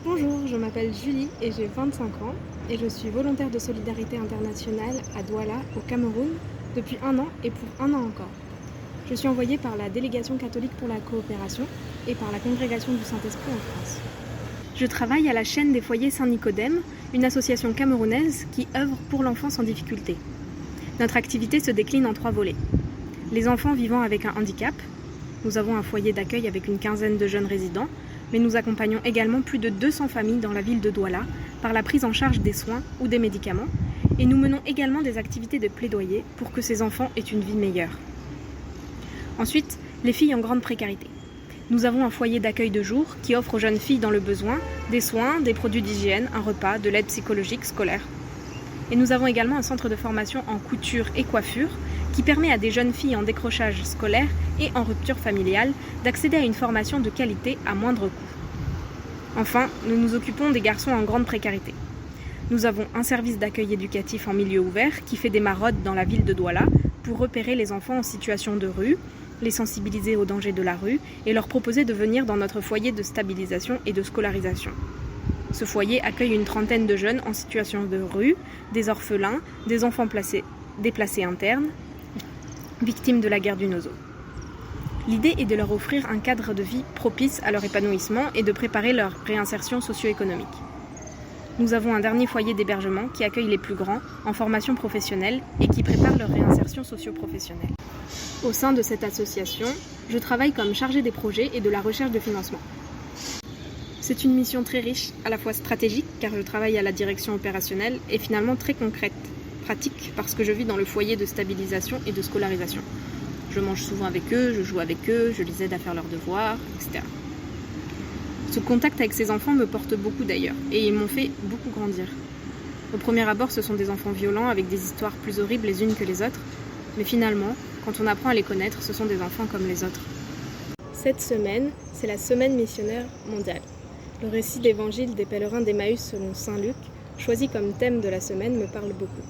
Bonjour, je m'appelle Julie et j'ai 25 ans et je suis volontaire de solidarité internationale à Douala, au Cameroun, depuis un an et pour un an encore. Je suis envoyée par la Délégation catholique pour la coopération et par la Congrégation du Saint-Esprit en France. Je travaille à la chaîne des foyers Saint-Nicodème, une association camerounaise qui œuvre pour l'enfance en difficulté. Notre activité se décline en 3 volets. Les enfants vivant avec un handicap. Nous avons un foyer d'accueil avec une quinzaine de jeunes résidents, mais nous accompagnons également plus de 200 familles dans la ville de Douala par la prise en charge des soins ou des médicaments, et nous menons également des activités de plaidoyer pour que ces enfants aient une vie meilleure. Ensuite, les filles en grande précarité. Nous avons un foyer d'accueil de jour qui offre aux jeunes filles dans le besoin des soins, des produits d'hygiène, un repas, de l'aide psychologique scolaire. Et nous avons également un centre de formation en couture et coiffure qui permet à des jeunes filles en décrochage scolaire et en rupture familiale d'accéder à une formation de qualité à moindre coût. Enfin, nous nous occupons des garçons en grande précarité. Nous avons un service d'accueil éducatif en milieu ouvert qui fait des maraudes dans la ville de Douala pour repérer les enfants en situation de rue, les sensibiliser aux dangers de la rue et leur proposer de venir dans notre foyer de stabilisation et de scolarisation. Ce foyer accueille une trentaine de jeunes en situation de rue, des orphelins, des enfants déplacés internes, victimes de la guerre du Nozo. L'idée est de leur offrir un cadre de vie propice à leur épanouissement et de préparer leur réinsertion socio-économique. Nous avons un dernier foyer d'hébergement qui accueille les plus grands en formation professionnelle et qui prépare leur réinsertion socio-professionnelle. Au sein de cette association, je travaille comme chargée des projets et de la recherche de financement. C'est une mission très riche, à la fois stratégique car je travaille à la direction opérationnelle et finalement très concrète, pratique parce que je vis dans le foyer de stabilisation et de scolarisation. Je mange souvent avec eux, je joue avec eux, je les aide à faire leurs devoirs, etc. Ce contact avec ces enfants me porte beaucoup d'ailleurs, et ils m'ont fait beaucoup grandir. Au premier abord, ce sont des enfants violents avec des histoires plus horribles les unes que les autres, mais finalement, quand on apprend à les connaître, ce sont des enfants comme les autres. Cette semaine, c'est la semaine missionnaire mondiale. Le récit d'évangile des pèlerins d'Emmaüs selon Saint Luc, choisi comme thème de la semaine, me parle beaucoup.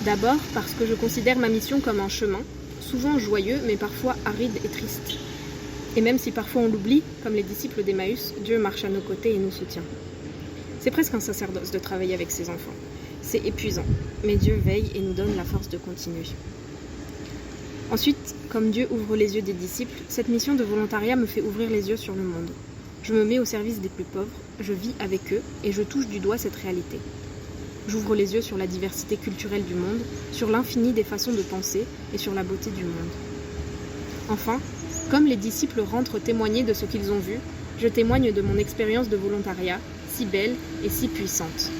D'abord parce que je considère ma mission comme un chemin, souvent joyeux mais parfois aride et triste. Et même si parfois on l'oublie, comme les disciples d'Emmaüs, Dieu marche à nos côtés et nous soutient. C'est presque un sacerdoce de travailler avec ses enfants. C'est épuisant, mais Dieu veille et nous donne la force de continuer. Ensuite, comme Dieu ouvre les yeux des disciples, cette mission de volontariat me fait ouvrir les yeux sur le monde. Je me mets au service des plus pauvres, je vis avec eux et je touche du doigt cette réalité. J'ouvre les yeux sur la diversité culturelle du monde, sur l'infini des façons de penser et sur la beauté du monde. Enfin, comme les disciples rentrent témoigner de ce qu'ils ont vu, je témoigne de mon expérience de volontariat, si belle et si puissante.